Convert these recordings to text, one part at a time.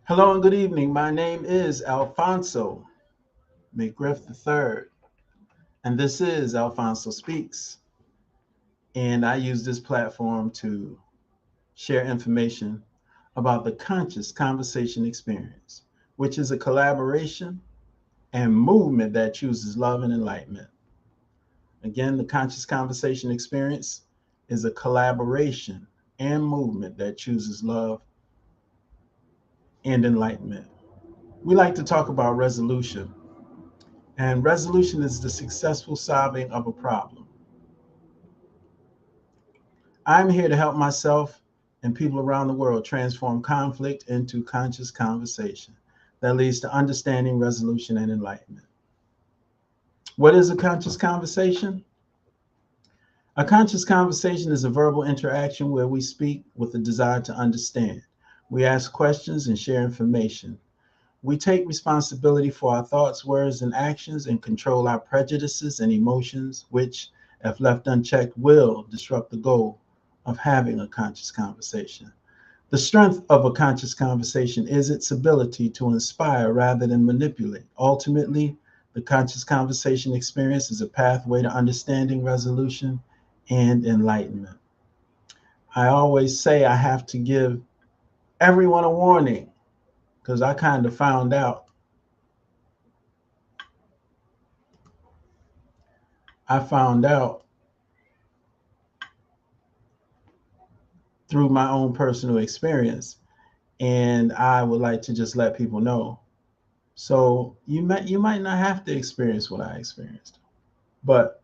Hello and good evening. My name is Alphonso McGriff III, and this is Alphonso Speaks. And I use this platform to share information about the conscious conversation experience, which is a collaboration and movement that chooses love and enlightenment. Again, the conscious conversation experience is a collaboration and movement that chooses love and enlightenment. We like to talk about resolution. And resolution is the successful solving of a problem. I'm here to help myself and people around the world transform conflict into conscious conversation that leads to understanding, resolution, and enlightenment. What is a conscious conversation? A conscious conversation is a verbal interaction where we speak with the desire to understand. We ask questions and share information. We take responsibility for our thoughts, words, and actions and control our prejudices and emotions, which, if left unchecked, will disrupt the goal of having a conscious conversation. The strength of a conscious conversation is its ability to inspire rather than manipulate. Ultimately, the conscious conversation experience is a pathway to understanding, resolution, and enlightenment. I always say I have to give everyone a warning because I found out through my own personal experience, and I would like to just let people know. So you might not have to experience what I experienced, but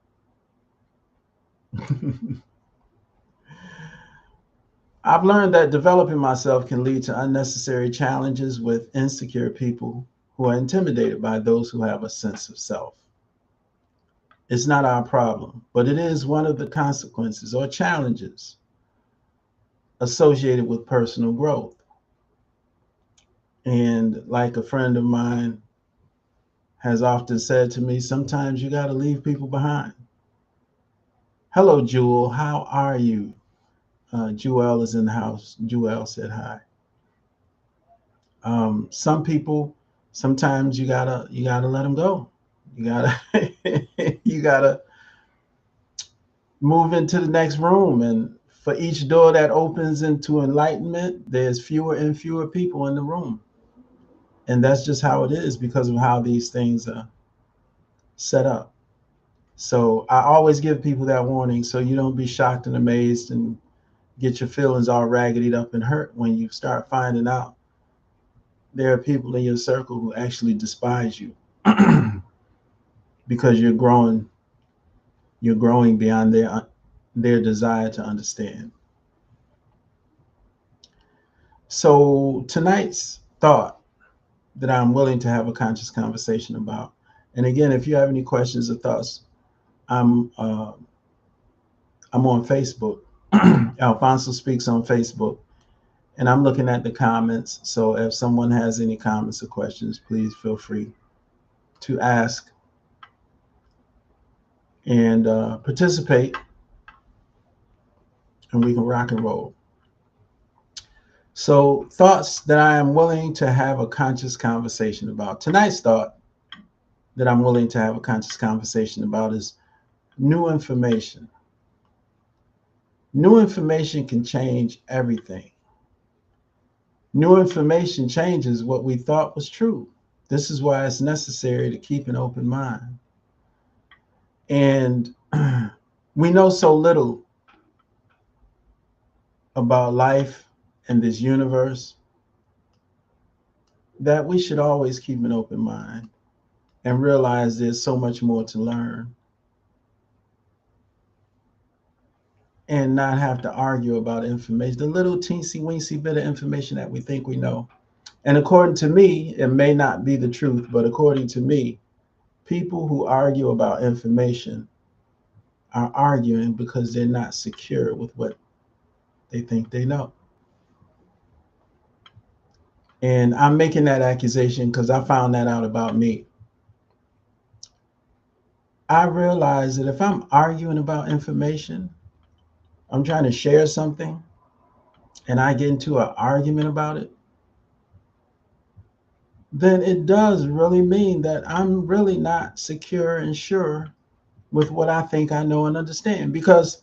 I've learned that developing myself can lead to unnecessary challenges with insecure people who are intimidated by those who have a sense of self. It's not our problem, but it is one of the consequences or challenges associated with personal growth. And like a friend of mine has often said to me, sometimes you got to leave people behind. Hello, Jewel. How are you? Jewel is in the house. Jewel said hi. Some people, sometimes you gotta let them go. You gotta you gotta move into the next room, and for each door that opens into enlightenment, there's fewer and fewer people in the room, and that's just how it is because of how these things are set up. So I always give people that warning so you don't be shocked and amazed and get your feelings all raggedy up and hurt when you start finding out there are people in your circle who actually despise you because you're growing beyond their desire to understand. So tonight's thought that I'm willing to have a conscious conversation about, and again, if you have any questions or thoughts, I'm uh, I'm on Facebook. Alfonso Speaks on Facebook, and I'm looking at the comments. So if someone has any comments or questions, please feel free to ask and participate, and we can rock and roll. So, thoughts that I am willing to have a conscious conversation about. Tonight's thought that I'm willing to have a conscious conversation about is new information. New information can change everything. New information changes what we thought was true. This is why it's necessary to keep an open mind. And we know so little about life and this universe that we should always keep an open mind and realize there's so much more to learn and not have to argue about information, the little teensy weensy bit of information that we think we know. And according to me, it may not be the truth, but according to me, people who argue about information are arguing because they're not secure with what they think they know. And I'm making that accusation because I found that out about me. I realize that if I'm arguing about information, I'm trying to share something, and I get into an argument about it, then it does really mean that I'm really not secure and sure with what I think I know and understand. Because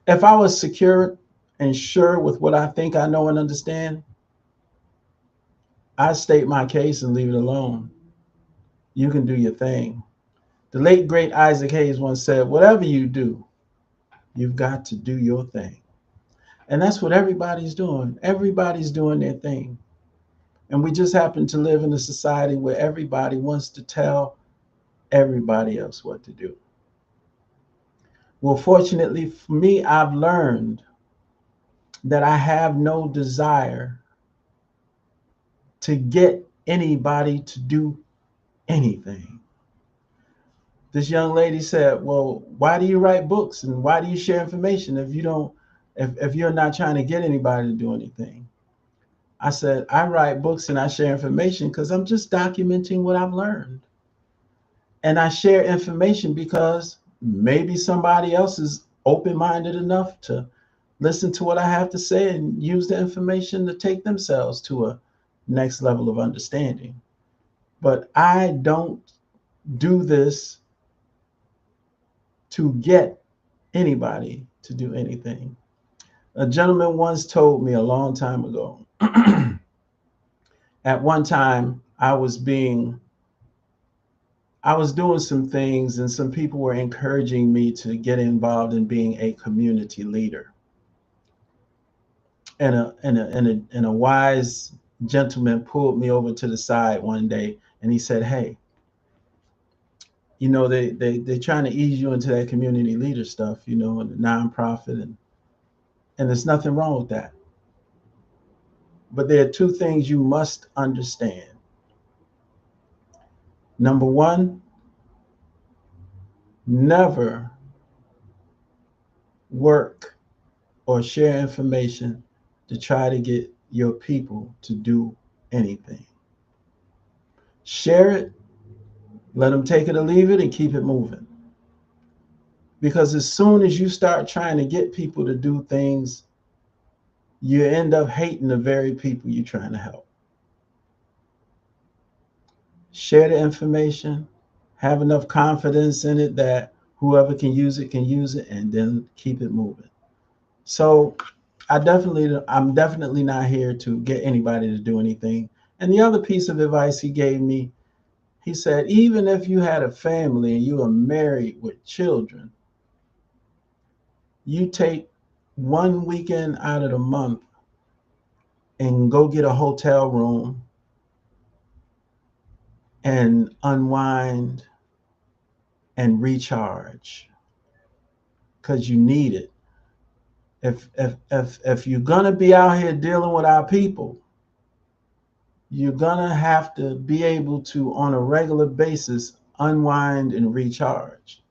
if I was secure and sure with what I think I know and understand, I state my case and leave it alone. You can do your thing. The late great Isaac Hayes once said, whatever you do, you've got to do your thing. And that's what everybody's doing. Everybody's doing their thing. And we just happen to live in a society where everybody wants to tell everybody else what to do. Well, fortunately for me, I've learned that I have no desire to get anybody to do anything. This young lady said, well, why do you write books and why do you share information if you don't, if you're not trying to get anybody to do anything? I said, I write books and I share information because I'm just documenting what I've learned. And I share information because maybe somebody else is open minded enough to listen to what I have to say and use the information to take themselves to a next level of understanding. But I don't do this to get anybody to do anything. A gentleman once told me a long time ago, at one time I was doing some things and some people were encouraging me to get involved in being a community leader. And a wise gentleman pulled me over to the side one day and he said, hey, you know, they're trying to ease you into that community leader stuff, you know, and the nonprofit, and there's nothing wrong with that. But there are two things you must understand. Number one, never work or share information to try to get your people to do anything. Share it, let them take it or leave it, and keep it moving. Because as soon as you start trying to get people to do things, you end up hating the very people you're trying to help. Share the information, have enough confidence in it that whoever can use it, and then keep it moving. So I'm definitely not here to get anybody to do anything. And the other piece of advice he gave me, he said, even if you had a family and you were married with children, you take one weekend out of the month and go get a hotel room and unwind and recharge because you need it. If you're gonna be out here dealing with our people, you're gonna have to be able to, on a regular basis, unwind and recharge.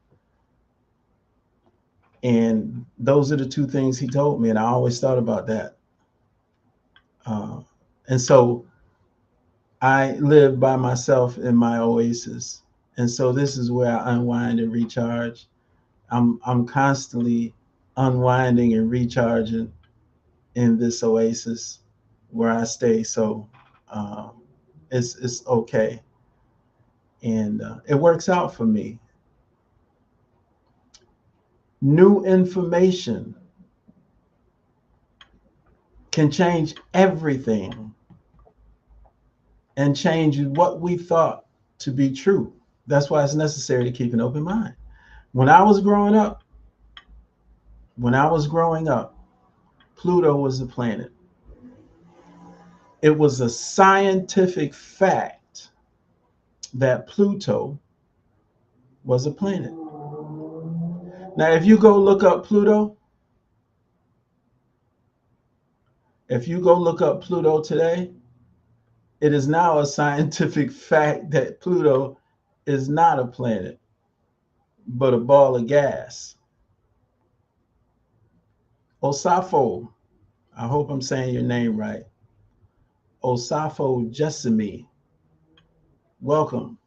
And those are the two things he told me, and I always thought about that. Uh, and so I live by myself in my oasis, and so this is where I unwind and recharge. I'm constantly unwinding and recharging in this oasis where I stay. So um, it's okay, and it works out for me. New information can change everything and change what we thought to be true. That's why it's necessary to keep an open mind. When I was growing up, when I was growing up, Pluto was a planet. It was a scientific fact that Pluto was a planet. Now, if you go look up Pluto, if you go look up Pluto today, it is now a scientific fact that Pluto is not a planet, but a ball of gas. Osafo, I hope I'm saying your name right. Osafo Jessamy, welcome,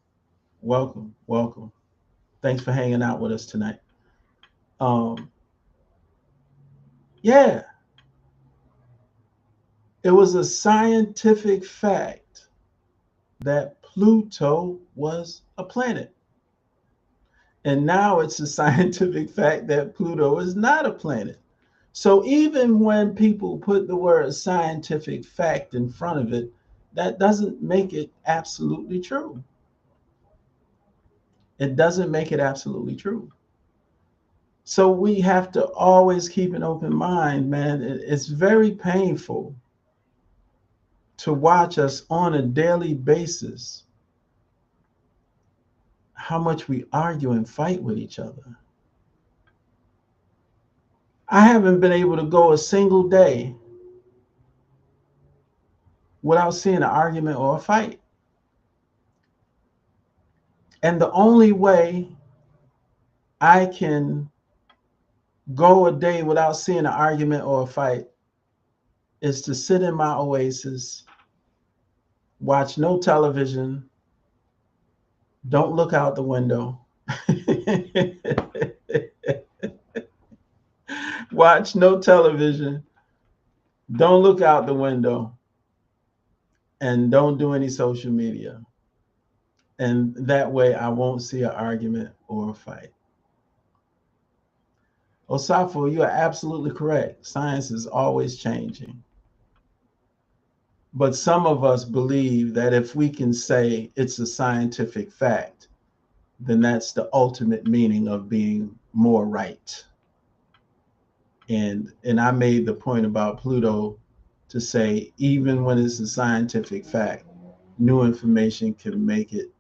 welcome, welcome. Thanks for hanging out with us tonight. Um, yeah, it was a scientific fact that Pluto was a planet. And now it's a scientific fact that Pluto is not a planet. So even when people put the word scientific fact in front of it, that doesn't make it absolutely true. It doesn't make it absolutely true. So we have to always keep an open mind, man. It's very painful to watch us on a daily basis how much we argue and fight with each other. I haven't been able to go a single day without seeing an argument or a fight. And the only way I can go a day without seeing an argument or a fight is to sit in my oasis, watch no television, don't look out the window, watch no television, don't look out the window, and don't do any social media. And that way I won't see an argument or a fight. Osafo, you are absolutely correct. Science is always changing. But some of us believe that if we can say it's a scientific fact, then that's the ultimate meaning of being more right. And I made the point about Pluto to say, even when it's a scientific fact, new information can make it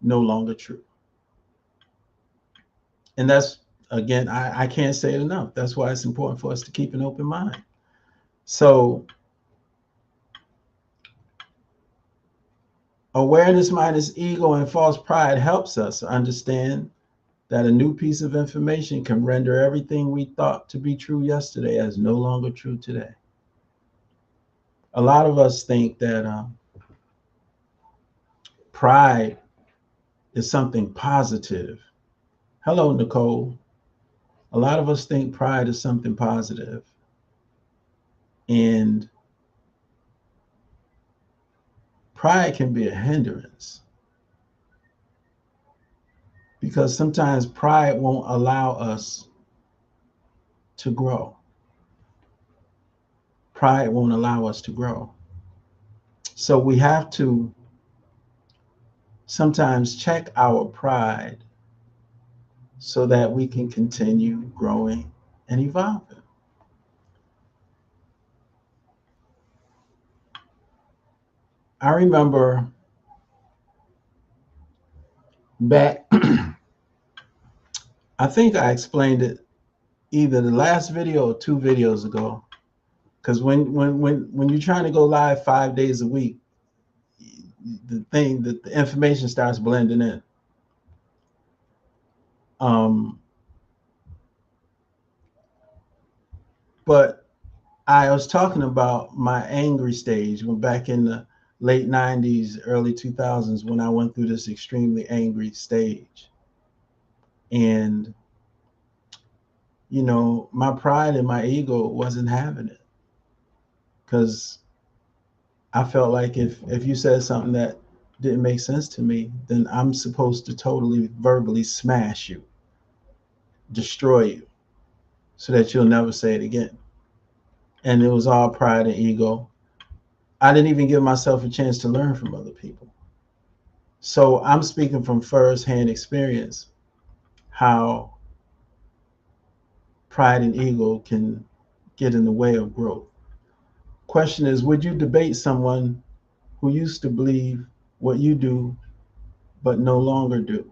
no longer true. And that's, again, I can't say it enough. That's why it's important for us to keep an open mind. So awareness minus ego and false pride helps us understand that a new piece of information can render everything we thought to be true yesterday as no longer true today. A lot of us think that pride is something positive. Hello, Nicole. A lot of us think pride is something positive. And pride can be a hindrance because sometimes pride won't allow us to grow. Pride won't allow us to grow. So we have to sometimes check our pride so that we can continue growing and evolving. I remember back, I think I explained it either the last video or 2 videos ago. Because when you're trying to go live 5 days a week, the information starts blending in. But I was talking about my angry stage when back in the late 90s, early 2000s, when I went through this extremely angry stage. And, you know, my pride and my ego wasn't having it. Because I felt like if you said something that didn't make sense to me, then I'm supposed to totally verbally smash you, destroy you, so that you'll never say it again. And it was all pride and ego. I didn't even give myself a chance to learn from other people. So I'm speaking from first-hand experience how pride and ego can get in the way of growth. Question is, would you debate someone who used to believe what you do but no longer do?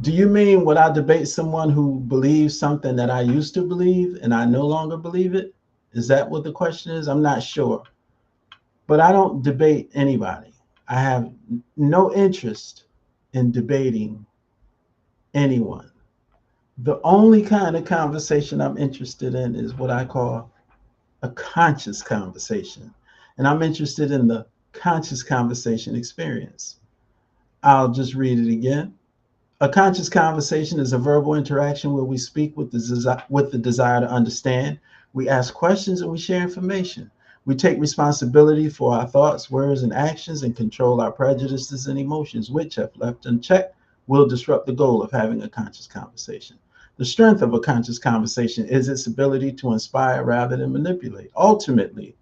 Do you mean would I debate someone who believes something that I used to believe and I no longer believe it? Is that what the question is? I'm not sure. But I don't debate anybody. I have no interest in debating anyone. The only kind of conversation I'm interested in is what I call a conscious conversation. And I'm interested in the conscious conversation experience. I'll just read it again. A conscious conversation is a verbal interaction where we speak with the desire to understand. We ask questions and we share information. We take responsibility for our thoughts, words, and actions and control our prejudices and emotions, which, if left unchecked, will disrupt the goal of having a conscious conversation. The strength of a conscious conversation is its ability to inspire rather than manipulate. Ultimately,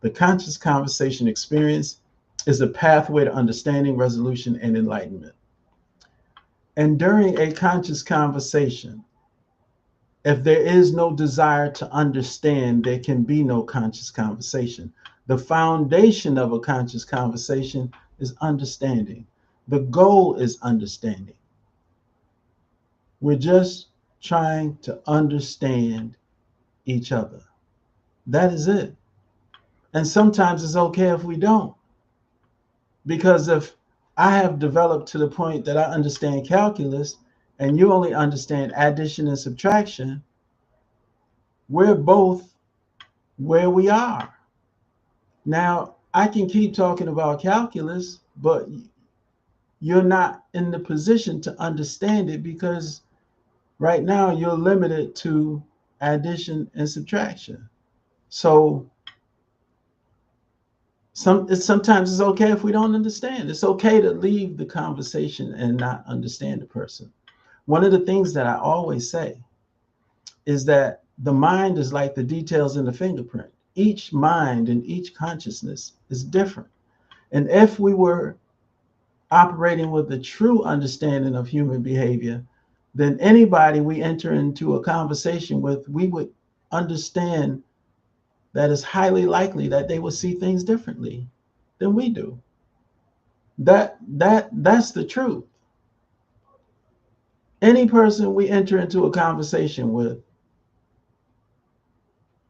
the conscious conversation experience is a pathway to understanding, resolution, and enlightenment. And during a conscious conversation, if there is no desire to understand, there can be no conscious conversation. The foundation of a conscious conversation is understanding. The goal is understanding. We're just trying to understand each other. That is it. And sometimes it's okay if we don't. Because if I have developed to the point that I understand calculus and you only understand addition and subtraction, we're both where we are. Now, I can keep talking about calculus, but you're not in the position to understand it because right now you're limited to addition and subtraction. So sometimes it's okay if we don't understand. It's okay to leave the conversation and not understand the person. One of the things that I always say is that the mind is like the details in the fingerprint. Each mind and each consciousness is different. And if we were operating with a true understanding of human behavior, then anybody we enter into a conversation with, we would understand that it's highly likely that they will see things differently than we do. That's the truth. Any person we enter into a conversation with,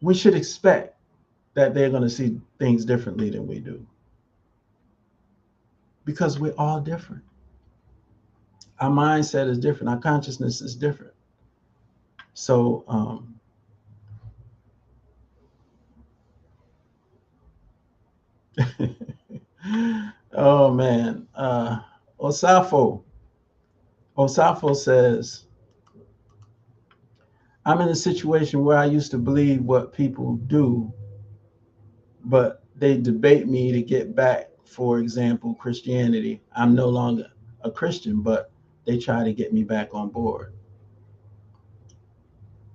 we should expect that they're going to see things differently than we do because we're all different. Our mindset is different. Our consciousness is different. So, oh man, Osafo. Osafo says, I'm in a situation where I used to believe what people do, but they debate me to get back, for example, Christianity. I'm no longer a Christian, but they try to get me back on board.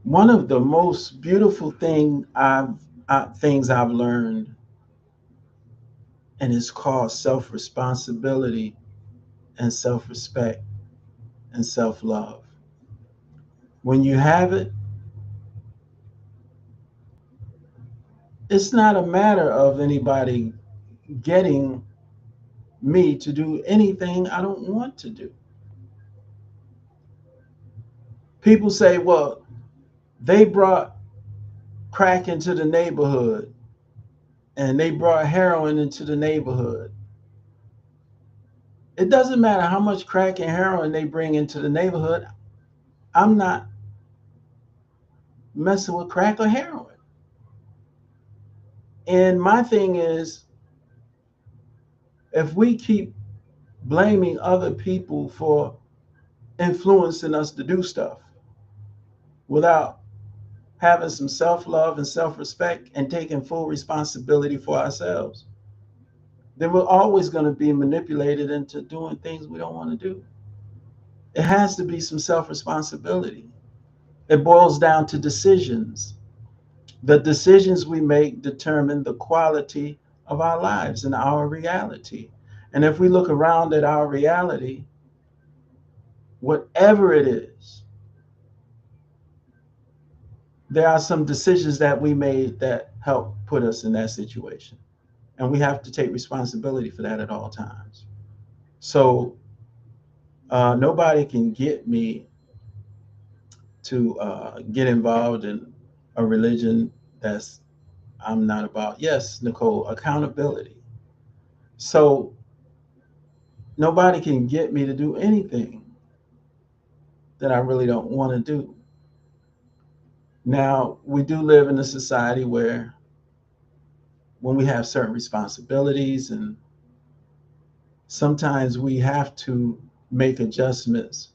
One of the most beautiful things I've learned, and it's called self-responsibility and self-respect and self-love. When you have it, it's not a matter of anybody getting me to do anything I don't want to do. People say, well, they brought crack into the neighborhood and they brought heroin into the neighborhood. It doesn't matter how much crack and heroin they bring into the neighborhood. I'm not messing with crack or heroin. And my thing is, if we keep blaming other people for influencing us to do stuff without having some self-love and self-respect and taking full responsibility for ourselves, then we're always going to be manipulated into doing things we don't want to do. It has to be some self-responsibility. It boils down to decisions. The decisions we make determine the quality of our lives and our reality. And if we look around at our reality, whatever it is, there are some decisions that we made that help put us in that situation. And we have to take responsibility for that at all times. So nobody can get me to get involved in a religion that's I'm not about. Yes, Nicole, accountability. So nobody can get me to do anything that I really don't want to do. Now, we do live in a society where when we have certain responsibilities and sometimes we have to make adjustments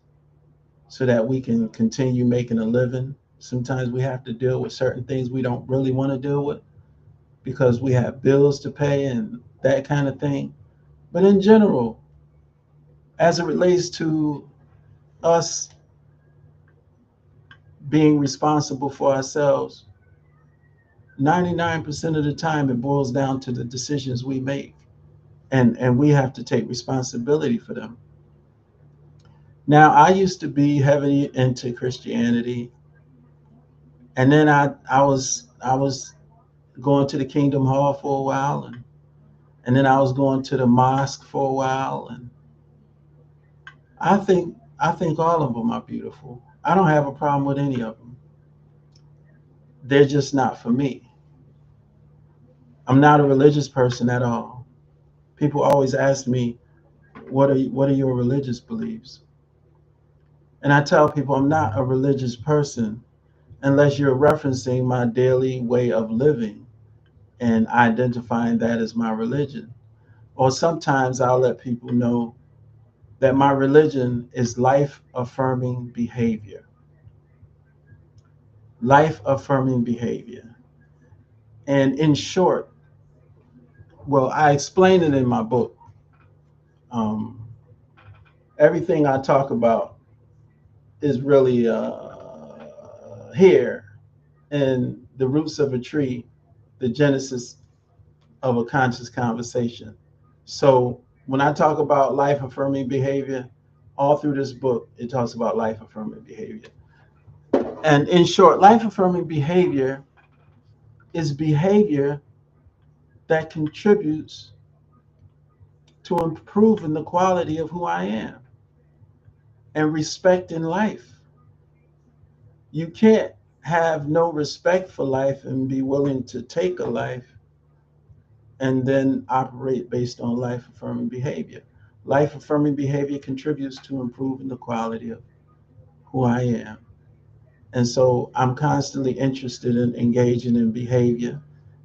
so that we can continue making a living. Sometimes we have to deal with certain things we don't really want to deal with. because we have bills to pay and that kind of thing. But in general, as it relates to us being responsible for ourselves, 99% of the time it boils down to the decisions we make. And we have to take responsibility for them. Now, I used to be heavily into Christianity, and then I was going to the Kingdom Hall for a while, and then I was going to the mosque for a while, and I think all of them are beautiful. I don't have a problem with any of them. They're just not for me. I'm not a religious person at all. People always ask me, what are your religious beliefs? And I tell people I'm not a religious person unless you're referencing my daily way of living and identifying that as my religion. Or sometimes I'll let people know that my religion is life affirming behavior. Life affirming behavior. And in short, well, I explain it in my book. Um, Everything I talk about is really here in the roots of a tree, the genesis of a conscious conversation. So when I talk about life affirming behavior, all through this book, it talks about life affirming behavior. And in short, life affirming behavior is behavior that contributes to improving the quality of who I am and respect in life. You can't have no respect for life and be willing to take a life and then operate based on life affirming behavior. Life affirming behavior contributes to improving the quality of who I am. And so I'm constantly interested in engaging in behavior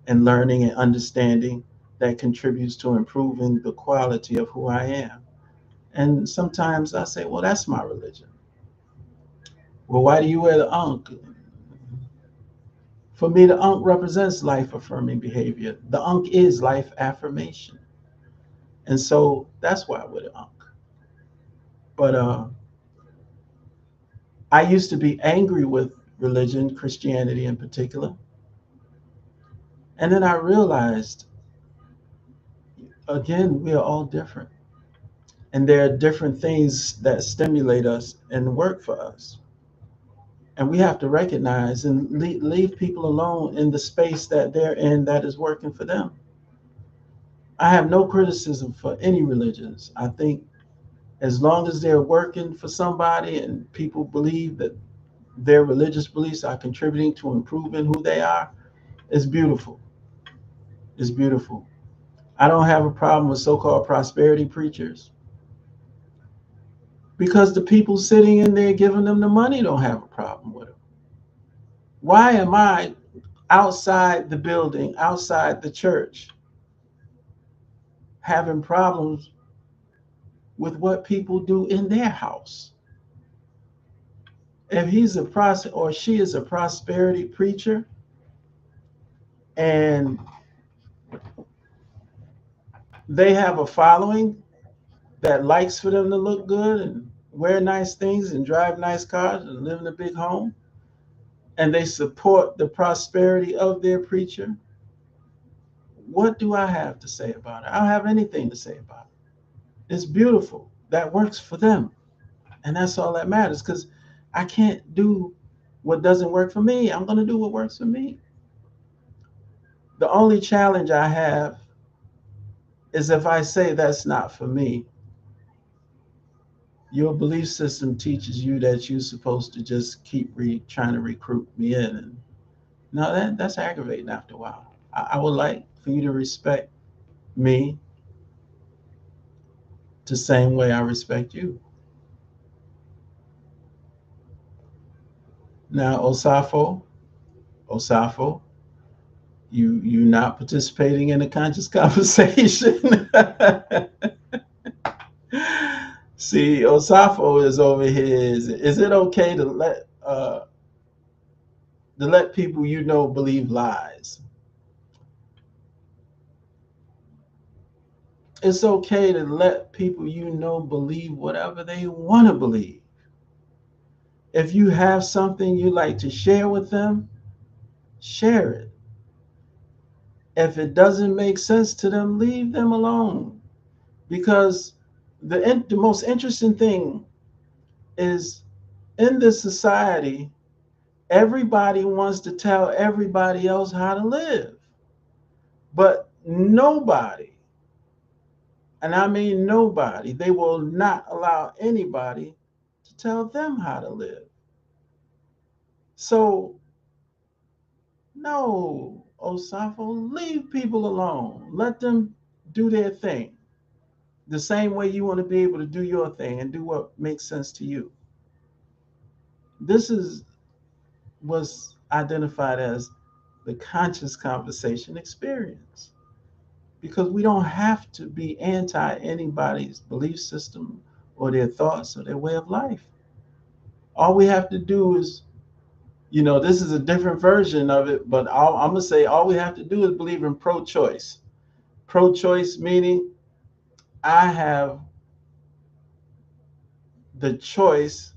and learning and understanding that contributes to improving the quality of who I am. And sometimes I say, well, that's my religion. Well, why do you wear the ankh? For me, the ankh represents life affirming behavior. The ankh is life affirmation. And so that's why I wear the ankh. But I used to be angry with religion, Christianity in particular. And then I realized, again, we are all different. And there are different things that stimulate us and work for us. And we have to recognize and leave people alone in the space that they're in that is working for them. I have no criticism for any religions. I think as long as they're working for somebody and people believe that their religious beliefs are contributing to improving who they are, it's beautiful. It's beautiful. I don't have a problem with so-called prosperity preachers because the people sitting in there giving them the money don't have a problem with it. Why am I outside the building, outside the church, having problems with what people do in their house? If he's a or she is a prosperity preacher and they have a following that likes for them to look good and wear nice things and drive nice cars and live in a big home, and they support the prosperity of their preacher, what do I have to say about it? I don't have anything to say about it. It's beautiful. That works for them. And that's all that matters because I can't do what doesn't work for me. I'm going to do what works for me. The only challenge I have is if I say that's not for me, your belief system teaches you that you're supposed to just keep trying to recruit me in. And no, that's aggravating after a while. I would like for you to respect me the same way I respect you. Now, Osafo, you not participating in a conscious conversation. See, Osafo is over here. Is it okay to let people believe lies? It's okay to let people you know believe whatever they want to believe. If you have something you like to share with them, share it. If it doesn't make sense to them, leave them alone. Because the most interesting thing is, in this society, everybody wants to tell everybody else how to live. But nobody, and I mean nobody, they will not allow anybody to tell them how to live. So, no, Osafo, leave people alone. Let them do their thing. The same way you want to be able to do your thing and do what makes sense to you. This is what's identified as the conscious conversation experience. Because we don't have to be anti anybody's belief system or their thoughts or their way of life. All we have to do is, this is a different version of it, but I'm going to say all we have to do is believe in pro choice. Pro choice meaning I have the choice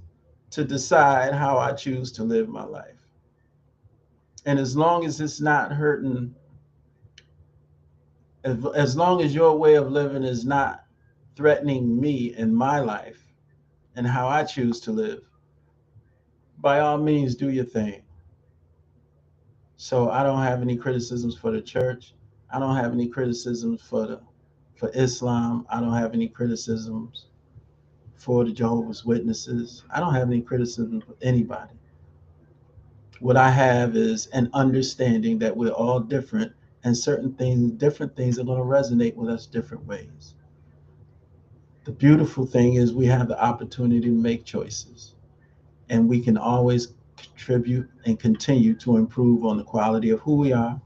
to decide how I choose to live my life. And as long as it's not hurting, as long as your way of living is not threatening me in my life and how I choose to live, by all means, do your thing. So I don't have any criticisms for the church. I don't have any criticisms for Islam. I don't have any criticisms for the Jehovah's Witnesses. I don't have any criticism for anybody. What I have is an understanding that we're all different, and different things are going to resonate with us different ways. The beautiful thing is we have the opportunity to make choices, and we can always contribute and continue to improve on the quality of who we are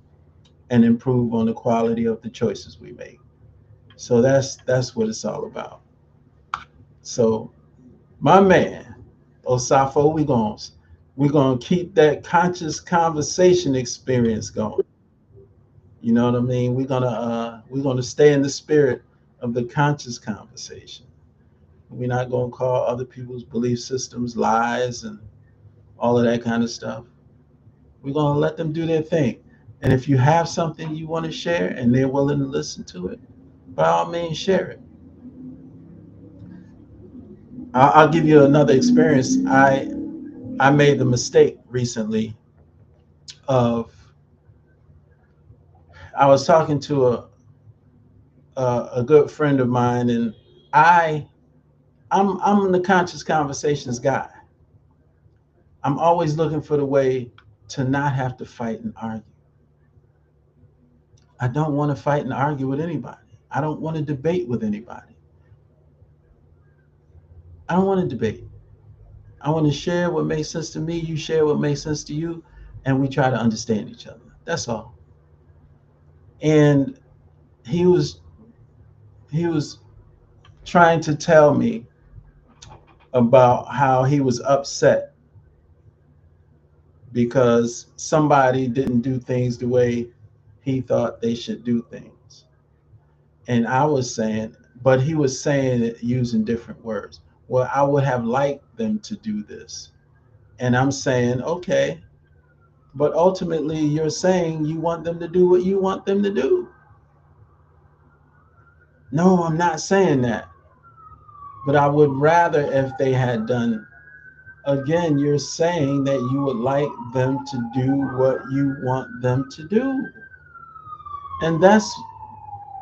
and improve on the quality of the choices we make. So that's what it's all about. So my man, Osafo, we're gonna keep that conscious conversation experience going. You know what I mean? We're gonna stay in the spirit of the conscious conversation. We're not gonna call other people's belief systems lies and all of that kind of stuff. We're gonna let them do their thing. And if you have something you want to share and they're willing to listen to it, by all means share it. I'll give you another experience. I made the mistake recently of I was talking to a good friend of mine, and I I'm the conscious conversations guy. I'm always looking for the way to not have to fight and argue. I don't want to fight and argue with anybody. I don't want to debate with anybody. I don't want to debate. I want to share what makes sense to me. You share what makes sense to you, and we try to understand each other. That's all. And he was he was trying to tell me about how he was upset because somebody didn't do things the way he thought they should do things. And I was saying, but he was saying it using different words. Well, I would have liked them to do this. And I'm saying, okay, but ultimately you're saying you want them to do what you want them to do. No, I'm not saying that. But I would rather if they had done, again, you're saying that you would like them to do what you want them to do. And that's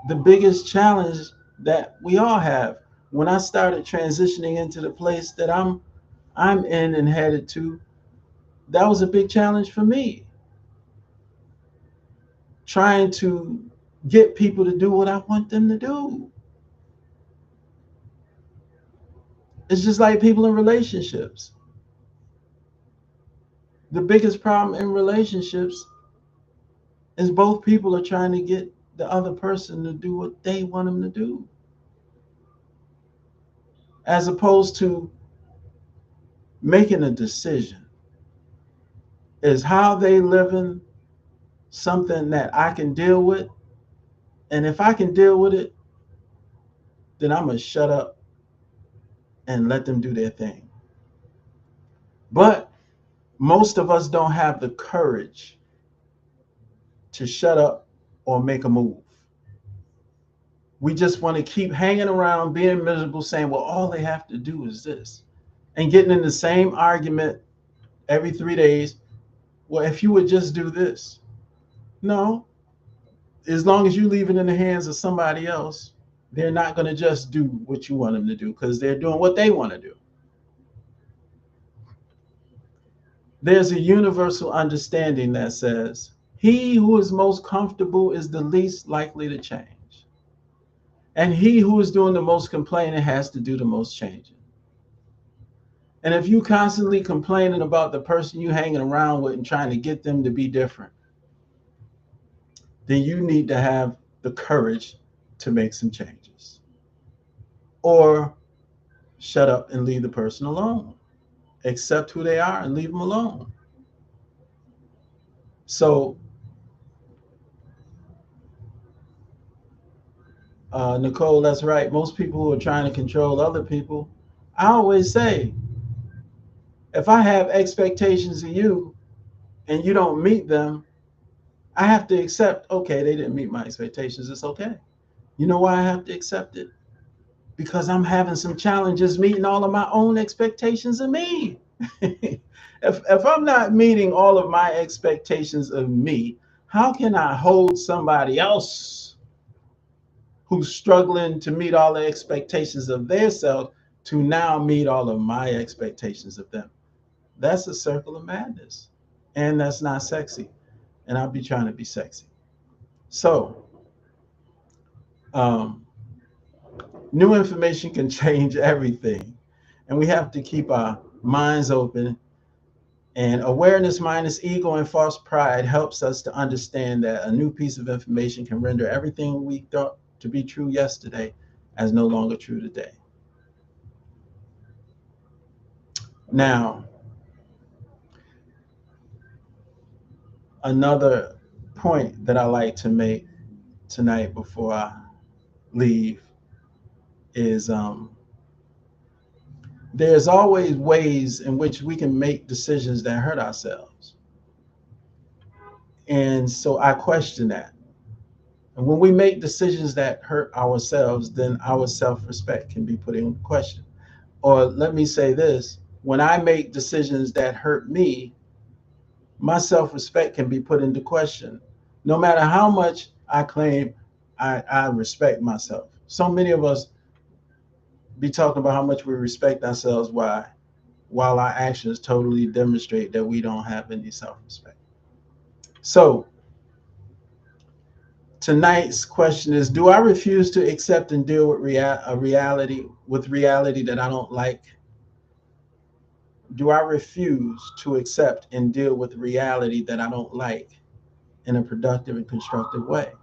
the biggest challenge that we all have. When I started transitioning into the place that I'm in and headed to, that was a big challenge for me. Trying to get people to do what I want them to do. It's just like people in relationships. The biggest problem in relationships is both people are trying to get the other person to do what they want them to do, as opposed to making a decision. Is how they living something that I can deal with? And if I can deal with it, then I'm going to shut up and let them do their thing. But most of us don't have the courage to shut up or make a move. We just want to keep hanging around, being miserable, saying, well, all they have to do is this, and getting in the same argument every 3 days. Well, if you would just do this. No, as long as you leave it in the hands of somebody else, they're not going to just do what you want them to do because they're doing what they want to do. There's a universal understanding that says, he who is most comfortable is the least likely to change. And he who is doing the most complaining has to do the most changing. And if you constantly complaining about the person you hanging around with and trying to get them to be different, then you need to have the courage to make some changes. Or shut up and leave the person alone. Accept who they are and leave them alone. So, Nicole, that's right. Most people who are trying to control other people, I always say, if I have expectations of you and you don't meet them, I have to accept, okay, they didn't meet my expectations. It's okay. You know why I have to accept it? Because I'm having some challenges meeting all of my own expectations of me. If I'm not meeting all of my expectations of me, how can I hold somebody else who's struggling to meet all the expectations of their self to now meet all of my expectations of them? That's a circle of madness. And that's not sexy. And I'll be trying to be sexy. So, um, new information can change everything. And we have to keep our minds open. And awareness minus ego and false pride helps us to understand that a new piece of information can render everything we thought to be true yesterday as no longer true today. Now, another point that I like to make tonight before I leave is there's always ways in which we can make decisions that hurt ourselves. And so I question that. And when we make decisions that hurt ourselves, then our self-respect can be put in question. Or let me say this, when I make decisions that hurt me, my self-respect can be put into question. No matter how much I claim I respect myself. So many of us be talking about how much we respect ourselves, while our actions totally demonstrate that we don't have any self-respect. So tonight's question is, do I refuse to accept and deal with reality that I don't like? Do I refuse to accept and deal with reality that I don't like in a productive and constructive way?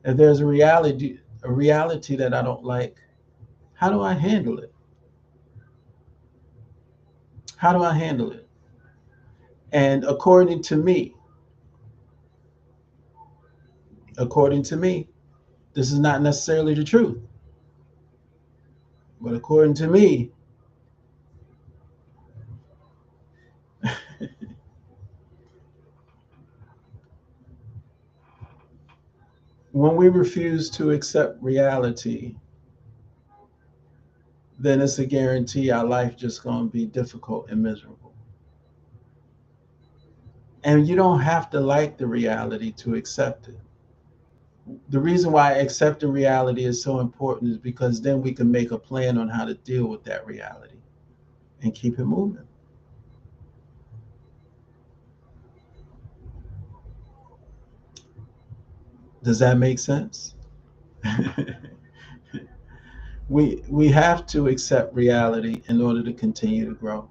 If there's a reality that I don't like, how do I handle it? How do I handle it? And according to me, this is not necessarily the truth, but according to me, when we refuse to accept reality, then it's a guarantee our life just going to be difficult and miserable. And you don't have to like the reality to accept it. The reason why accepting reality is so important is because then we can make a plan on how to deal with that reality and keep it moving. Does that make sense? we have to accept reality in order to continue to grow.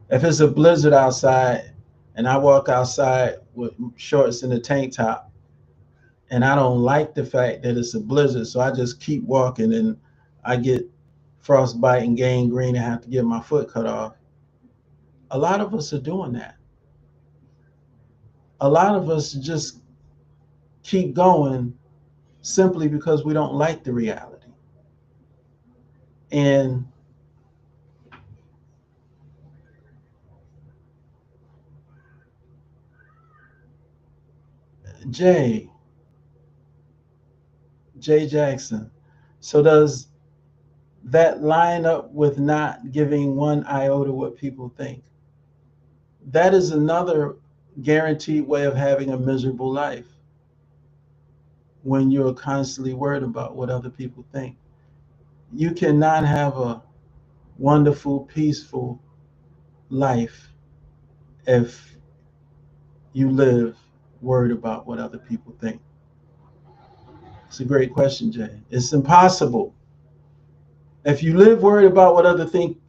If it's a blizzard outside and I walk outside with shorts and a tank top and I don't like the fact that it's a blizzard, so I just keep walking and I get frostbite and gangrene and have to get my foot cut off. A lot of us are doing that. A lot of us just keep going simply because we don't like the reality. And Jay, Jay Jackson. So does that line up with not giving one iota what people think? That is another guaranteed way of having a miserable life when you're constantly worried about what other people think. You cannot have a wonderful, peaceful life if you live worried about what other people think. It's a great question, Jay. It's impossible. If you live worried about what other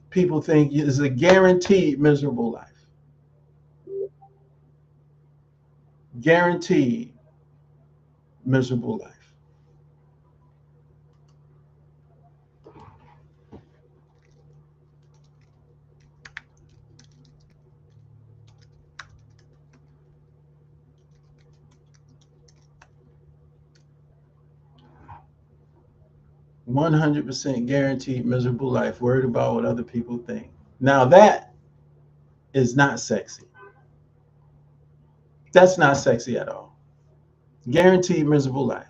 people think, it's a guaranteed miserable life. Guaranteed miserable life. 100% guaranteed miserable life, worried about what other people think. Now that is not sexy. That's not sexy at all. Guaranteed miserable life.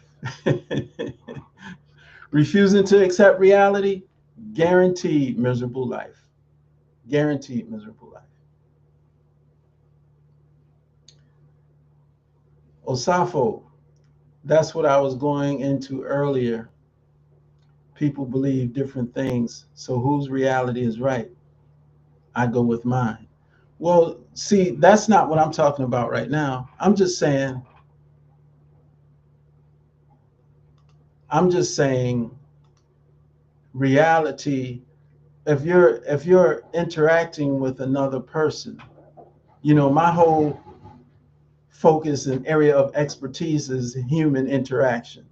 Refusing to accept reality, guaranteed miserable life. Guaranteed miserable life. Osafo, that's what I was going into earlier. People believe different things. So whose reality is right? I go with mine. Well, see, that's not what I'm talking about right now. I'm just saying reality, if you're interacting with another person, my whole focus and area of expertise is human interaction.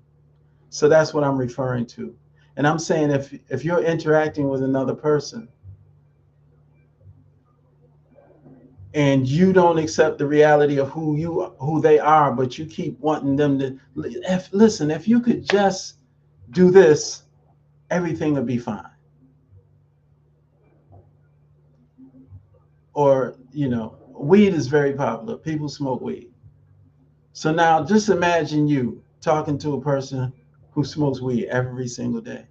So that's what I'm referring to. And I'm saying if you're interacting with another person and you don't accept the reality of who they are, but you keep wanting them to listen, if you could just do this, everything would be fine. Or, weed is very popular. People smoke weed. So now just imagine you talking to a person who smokes weed every single day,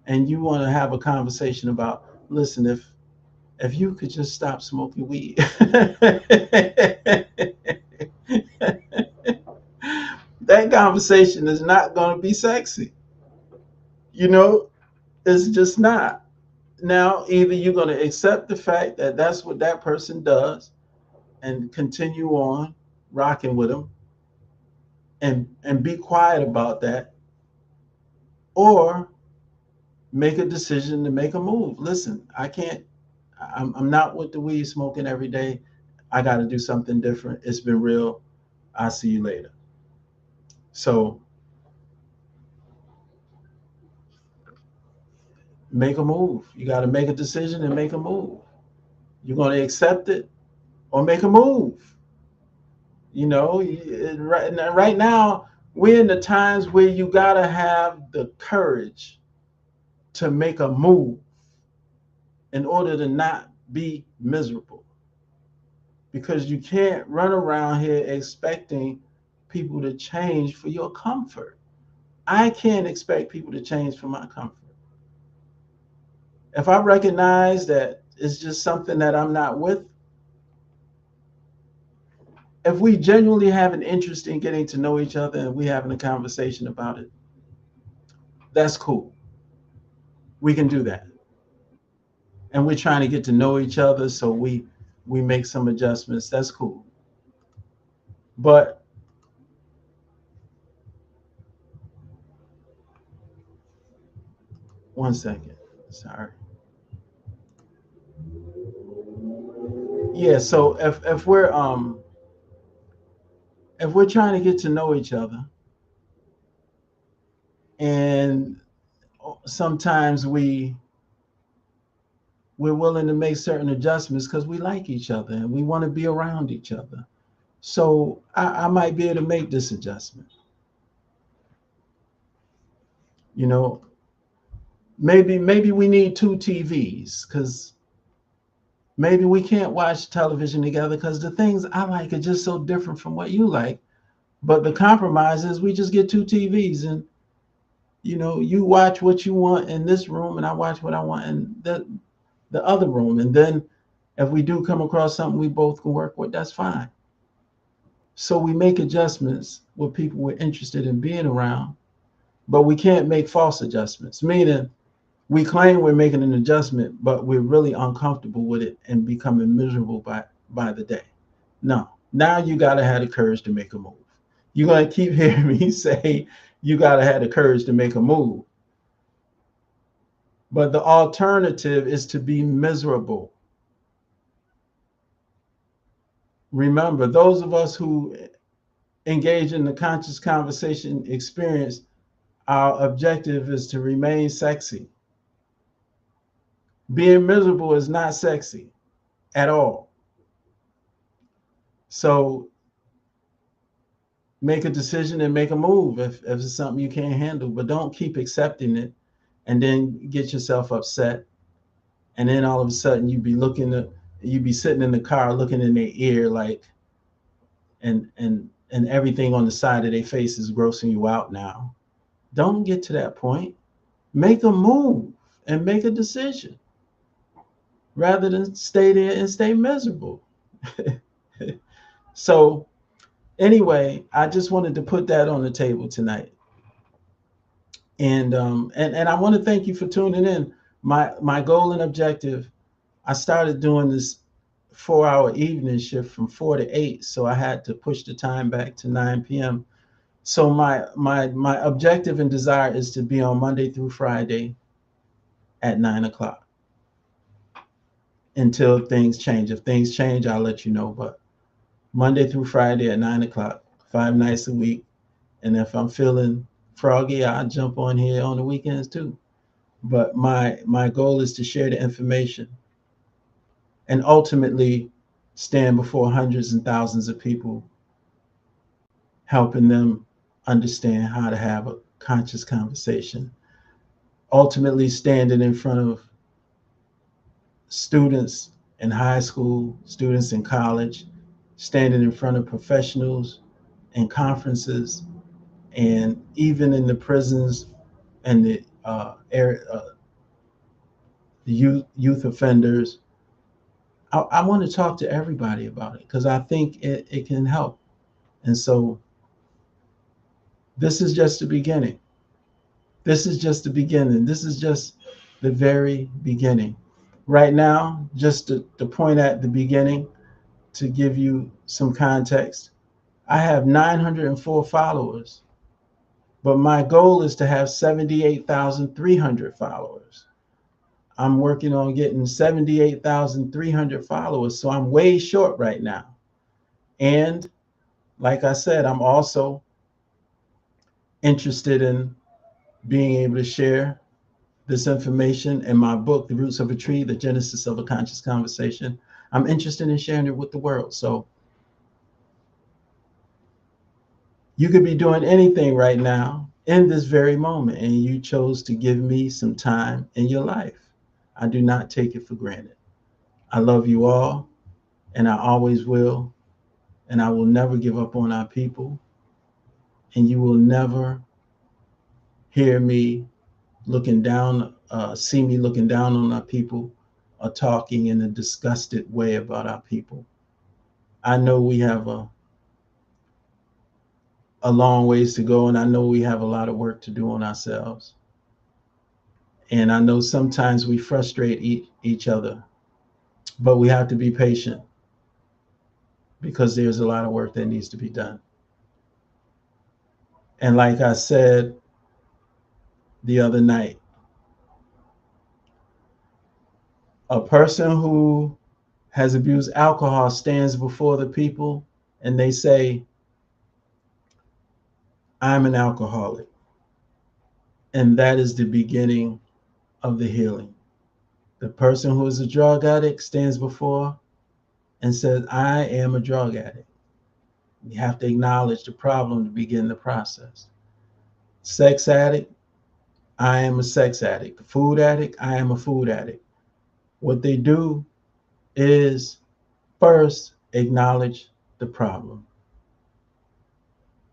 and you want to have a conversation about, listen, if you could just stop smoking weed. That conversation is not going to be sexy. You know, it's just not. Now, either you're going to accept the fact that that's what that person does and continue on rocking with them and be quiet about that, or make a decision to make a move. Listen, I can't, I'm not with the weed smoking every day. I got to do something different. It's been real. I'll see you later. So make a move. You got to make a decision and make a move. You're going to accept it or make a move. Right now, we're in the times where you got to have the courage to make a move in order to not be miserable. Because you can't run around here expecting people to change for your comfort. I can't expect people to change for my comfort. If I recognize that it's just something that I'm not with, if we genuinely have an interest in getting to know each other and we having a conversation about it, that's cool. We can do that. And we're trying to get to know each other, so we make some adjustments. That's cool. But one second. Sorry. Yeah, so if we're trying to get to know each other, and sometimes we're willing to make certain adjustments because we like each other and we want to be around each other. So I might be able to make this adjustment. You know, maybe we need two TVs because maybe we can't watch television together because the things I like are just so different from what you like. But the compromise is we just get two TVs, and you watch what you want in this room and I watch what I want in the other room. And then if we do come across something we both can work with, that's fine. So we make adjustments with people we're interested in being around, but we can't make false adjustments, meaning we claim we're making an adjustment, but we're really uncomfortable with it and becoming miserable by the day. No, now you got to have the courage to make a move. You're going to keep hearing me say you got to have the courage to make a move. But the alternative is to be miserable. Remember, those of us who engage in the conscious conversation experience, our objective is to remain sexy. Being miserable is not sexy at all. So make a decision and make a move if it's something you can't handle, but don't keep accepting it and then get yourself upset. And then all of a sudden you'd be sitting in the car looking in their ear like, and everything on the side of their face is grossing you out now. Don't get to that point. Make a move and make a decision rather than stay there and stay miserable. So anyway, I just wanted to put that on the table tonight. And I want to thank you for tuning in. My goal and objective, I started doing this 4-hour evening shift from 4 to 8, so I had to push the time back to 9 p.m. So my objective and desire is to be on Monday through Friday at 9 o'clock until things change. If things change, I'll let you know. But Monday through Friday at 9 o'clock, 5 nights a week. And if I'm feeling froggy, I'll jump on here on the weekends too. But my goal is to share the information and ultimately stand before hundreds and thousands of people, helping them understand how to have a conscious conversation. Ultimately, standing in front of students in high school, students in college, standing in front of professionals in conferences, and even in the prisons and the youth offenders. I want to talk to everybody about it because I think it can help. And so this is just the beginning. This is just the beginning. This is just the very beginning. Right now, just to point at the beginning, to give you some context, I have 904 followers, but my goal is to have 78,300 followers. I'm working on getting 78,300 followers, so I'm way short right now. And like I said, I'm also interested in being able to share this information in my book, The Roots of a Tree, The Genesis of a Conscious Conversation. I'm interested in sharing it with the world. So you could be doing anything right now in this very moment, and you chose to give me some time in your life. I do not take it for granted. I love you all, and I always will, and I will never give up on our people, and you will never hear me looking down, see me looking down on our people or talking in a disgusted way about our people. I know we have a long ways to go, and I know we have a lot of work to do on ourselves. And I know sometimes we frustrate each other, but we have to be patient because there's a lot of work that needs to be done. And like I said the other night, a person who has abused alcohol stands before the people and they say, I'm an alcoholic. And that is the beginning of the healing. The person who is a drug addict stands before and says, I am a drug addict. You have to acknowledge the problem to begin the process. Sex addict I am a sex addict. A food addict, I am a food addict. What they do is first acknowledge the problem.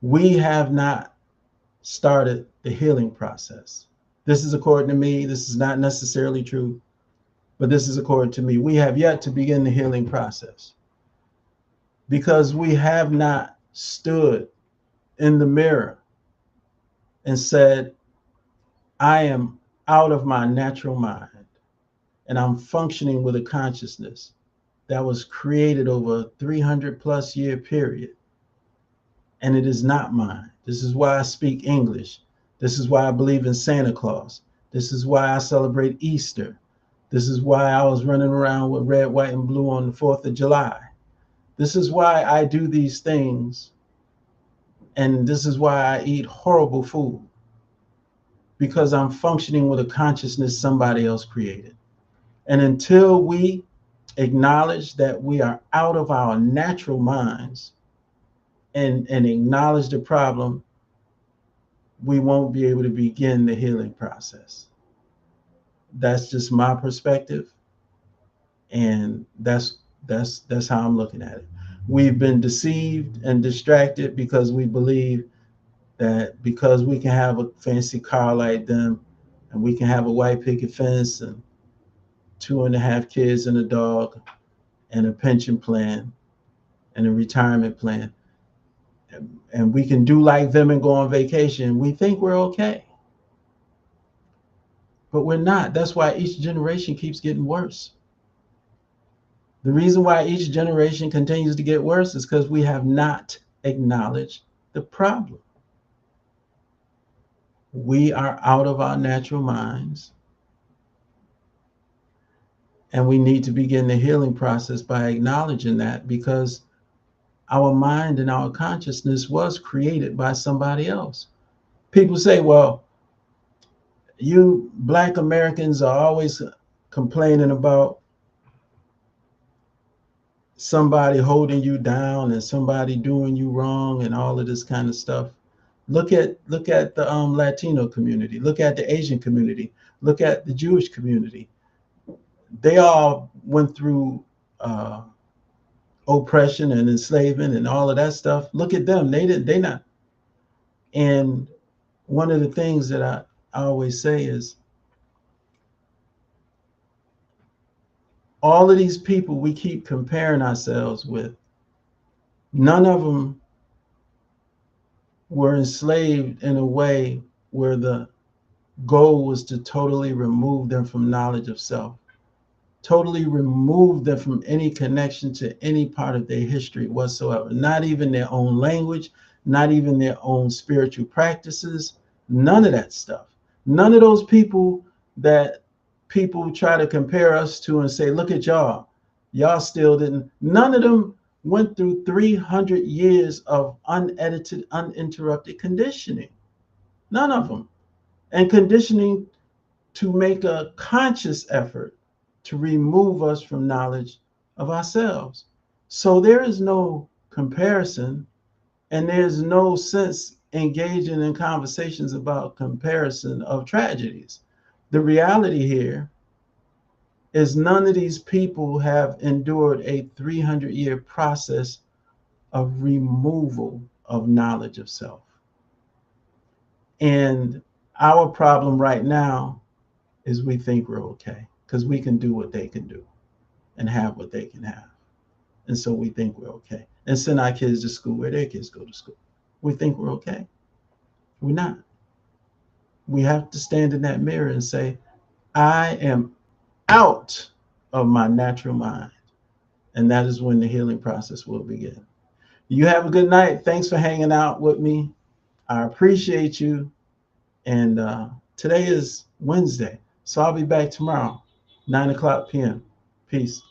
We have not started the healing process. This is according to me. This is not necessarily true, but this is according to me. We have yet to begin the healing process because we have not stood in the mirror and said, I am out of my natural mind and I'm functioning with a consciousness that was created over a 300 plus year period. And it is not mine. This is why I speak English. This is why I believe in Santa Claus. This is why I celebrate Easter. This is why I was running around with red, white, and blue on the 4th of July. This is why I do these things. And this is why I eat horrible food, because I'm functioning with a consciousness somebody else created. And until we acknowledge that we are out of our natural minds and acknowledge the problem, we won't be able to begin the healing process. That's just my perspective, and that's how I'm looking at it. We've been deceived and distracted because we believe that because we can have a fancy car like them, and we can have a white picket fence and 2.5 kids and a dog and a pension plan and a retirement plan, and we can do like them and go on vacation, we think we're okay. But we're not. That's why each generation keeps getting worse. The reason why each generation continues to get worse is because we have not acknowledged the problem. We are out of our natural minds, and we need to begin the healing process by acknowledging that, because our mind and our consciousness was created by somebody else. People say, well, you Black Americans are always complaining about somebody holding you down and somebody doing you wrong and all of this kind of stuff. Look at the Latino community. Look at the Asian community. Look at the Jewish community. They all went through oppression and enslavement and all of that stuff. Look at them. They not. And one of the things that I always say is, all of these people we keep comparing ourselves with, none of them were enslaved in a way where the goal was to totally remove them from knowledge of self, totally remove them from any connection to any part of their history whatsoever, not even their own language, not even their own spiritual practices, none of that stuff. None of those people that people try to compare us to and say, look at y'all still didn't, none of them went through 300 years of unedited, uninterrupted conditioning. None of them. And conditioning to make a conscious effort to remove us from knowledge of ourselves. So there is no comparison, and there's no sense engaging in conversations about comparison of tragedies. The reality here is none of these people have endured a 300-year process of removal of knowledge of self. And our problem right now is we think we're okay because we can do what they can do and have what they can have. And so we think we're okay and send our kids to school where their kids go to school. We think we're okay. We're not. We have to stand in that mirror and say, I am out of my natural mind. And that is when the healing process will begin. You have a good night. Thanks for hanging out with me. I appreciate you. And today is Wednesday. So I'll be back tomorrow, 9 o'clock p.m. Peace.